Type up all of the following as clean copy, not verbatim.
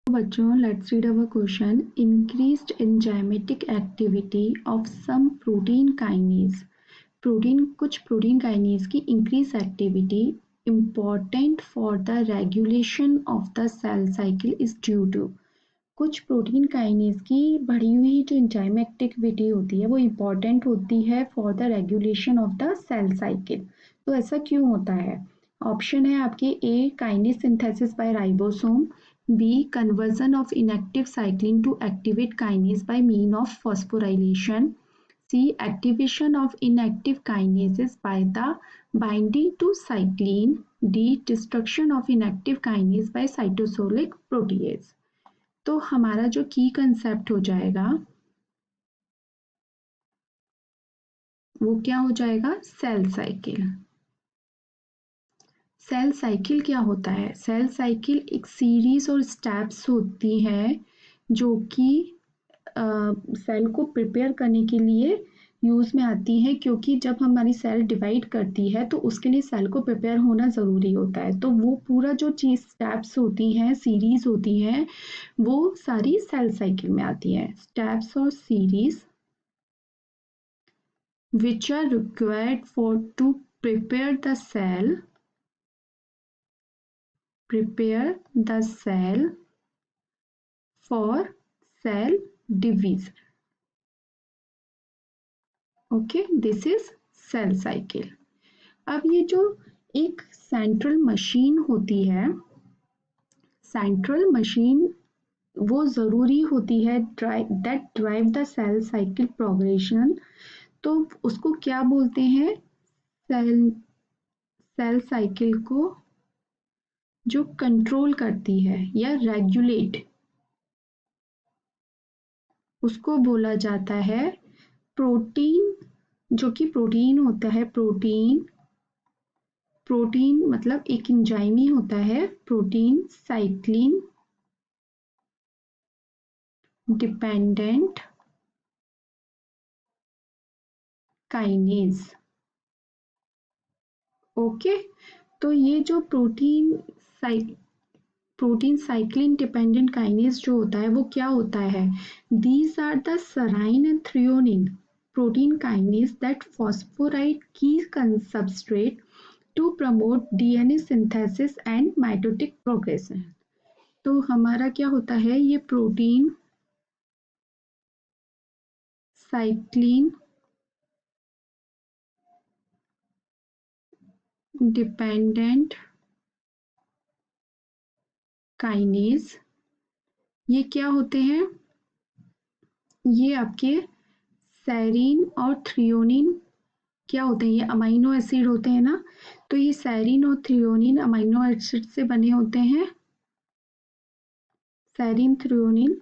बच्चों, let's read our question. Increased enzymatic activity of some protein kinase. कुछ protein kinase की increase activity important for the regulation of the cell cycle is due to. कुछ protein kinase की बढ़ी हुई जो enzyme activity होती है वो इम्पॉर्टेंट होती है for the regulation of the cell cycle. तो ऐसा क्यों होता है? ऑप्शन है आपके A kinase synthesis by ribosome, B conversion of inactive cyclin to activate kinase by mean of phosphorylation, C activation of inactive kinases by the binding to cycline, D destruction of inactive kinase by cytosolic protease. तो हमारा जो की concept हो जाएगा वो क्या हो जाएगा? Cell cycle. सेल साइकिल क्या होता है? सेल साइकिल एक सीरीज और स्टेप्स होती है जो कि सेल को प्रिपेयर करने के लिए यूज़ में आती है, क्योंकि जब हमारी सेल डिवाइड करती है तो उसके लिए सेल को प्रिपेयर होना ज़रूरी होता है. तो वो पूरा जो चीज़ स्टेप्स होती हैं, सीरीज होती हैं, वो सारी सेल साइकिल में आती है. स्टेप्स और series which are required for to prepare the cell for cell division. Okay, this is cell cycle. अब ये जो एक सेंट्रल मशीन होती है, सेंट्रल मशीन वो ज़रूरी होती है that drive the cell cycle progression. तो उसको क्या बोलते हैं? सेल साइकिल को जो कंट्रोल करती है या रेगुलेट, उसको बोला जाता है प्रोटीन. जो कि प्रोटीन होता है, प्रोटीन मतलब एक एंजाइम ही होता है, protein cyclin dependent kinase. Okay, तो ये जो प्रोटीन साइक्लिन डिपेंडेंट काइनेज जो होता है वो क्या होता है? These are the serine and threonine protein kinase that phosphorylate key substrate to promote DNA synthesis and mitotic progression. तो हमारा क्या होता है? ये प्रोटीन साइक्लिन डिपेंडेंट काइनेज, ये क्या होते हैं? ये आपके सेरीन और थ्रियोनिन क्या होते हैं? ये अमाइनो एसिड होते हैं ना. तो ये सेरीन और थ्रियोनिन अमाइनो एसिड से बने होते हैं. Serine threonine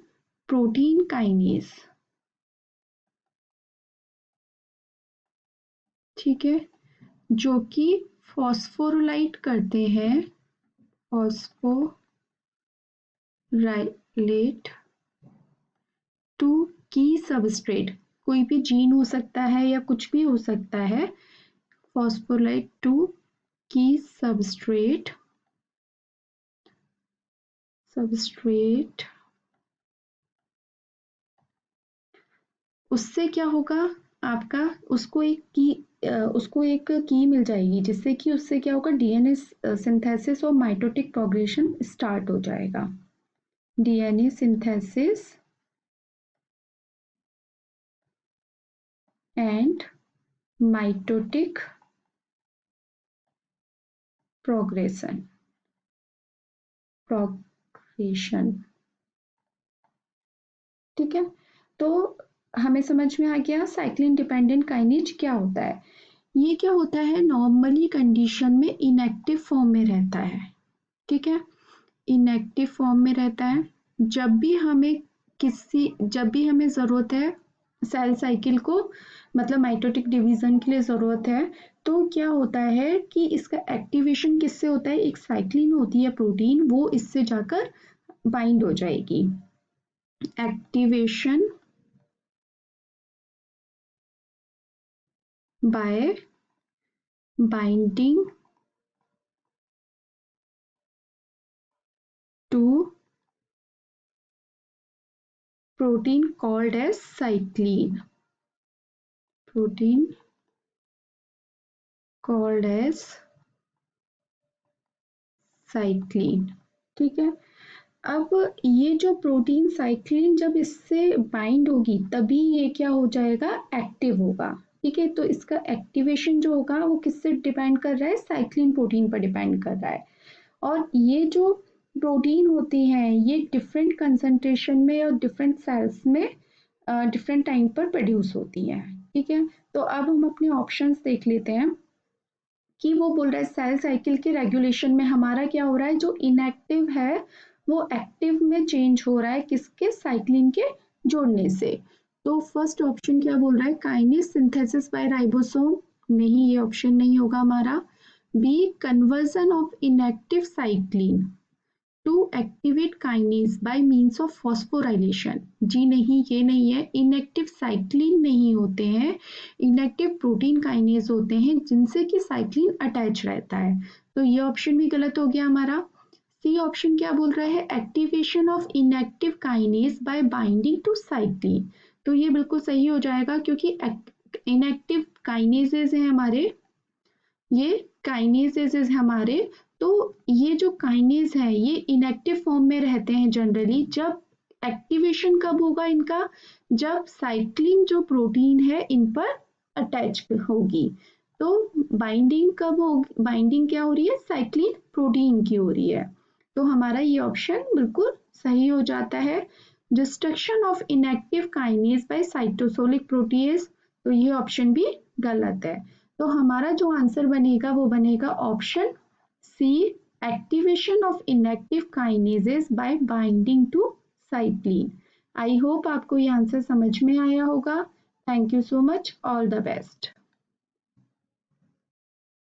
protein kinase. ठीक है, जो कि फॉस्फोराइलेट करते हैं, फॉस्फोराइलेट टू की सबस्ट्रेट. कोई भी जीन हो सकता है या कुछ भी हो सकता है. फॉस्फोराइलेट टू की सबस्ट्रेट उससे क्या होगा आपका? उसको एक की मिल जाएगी जिससे कि उससे क्या होगा? डीएनए सिंथेसिस और माइटोटिक प्रोग्रेशन स्टार्ट हो जाएगा. DNA synthesis and mitotic progression. ठीक है, तो हमें समझ में आ गया साइक्लिन डिपेंडेंट काइनेज क्या होता है. ये क्या होता है? नॉर्मली कंडीशन में इनएक्टिव फॉर्म में रहता है. ठीक है, इनएक्टिव फॉर्म में रहता है. जब भी हमें ज़रूरत है सेल साइकिल को, मतलब माइटोटिक डिवीजन के लिए ज़रूरत है, तो क्या होता है कि इसका एक्टिवेशन किससे होता है? एक साइक्लिन होती है प्रोटीन, वो इससे जाकर बाइंड हो जाएगी. Activation by binding to protein called as cycline. Protein called as cycline. ठीक है, अब ये जो प्रोटीन साइक्लिन जब इससे बाइंड होगी तभी ये क्या हो जाएगा, एक्टिव होगा। ठीक है, तो इसका एक्टिवेशन जो होगा वो किससे डिपेंड कर रहा है, साइक्लिन प्रोटीन पर डिपेंड कर रहा है। और ये जो प्रोटीन होती हैं ये डिफरेंट कंसंट्रेशन में और डिफरेंट सेल्स में डिफरेंट टाइम पर प्रोड्यूस होती हैं। ठीक है, तो अब हम अपने ऑप्शंस देख लेते हैं कि वो बोल रहा है सेल साइकिल के रेगुलेशन में हमारा क्या हो रहा है, जो इनएक्टिव है वो एक्टिव में चेंज हो रहा है किसके, साइक्लिन के जोड़ने से। तो फर्स्ट ऑप्शन क्या बोल रहा है, काइनेस सिंथेसिस बाय राइबोसोम, नहीं ये ऑप्शन नहीं होगा हमारा। B, conversion of inactive cyclin to activate kinase by means of phosphorylation, जी नहीं ये नहीं है, इनएक्टिव साइक्लिन नहीं होते हैं, इनएक्टिव प्रोटीन काइनेज होते हैं जिनसे कि साइक्लिन अटैच रहता है। तो ये ऑप्शन भी गलत हो गया हमारा। सी ऑप्शन क्या बोल रहा है, activation of inactive kinase by binding to cyclin, तो ये बिल्कुल सही हो जाएगा क्योंकि इनएक्टिव काइनेजेज हैं हमारे, ये काइनेजेज हमारे, तो ये जो काइनेज है ये इनएक्टिव फॉर्म में रहते हैं जनरली। जब एक्टिवेशन कब होगा इनका, जब साइक्लिन जो प्रोटीन है इन पर अटैच होगी। तो बाइंडिंग कब होगी, बाइंडिंग क्या हो रही है, साइक्लिन प्रोटीन की हो रही है। तो हमारा ये ऑप्शन बिल्कुल सही हो जाता है, destruction of inactive kinase by cytosolic protease, तो ये ऑप्शन भी गलत है। तो हमारा जो आंसर बनेगा वो बनेगा option C, activation of inactive kinases by binding to cyclin. I hope आपको ये आंसर समझ में आया होगा। Thank you so much, all the best.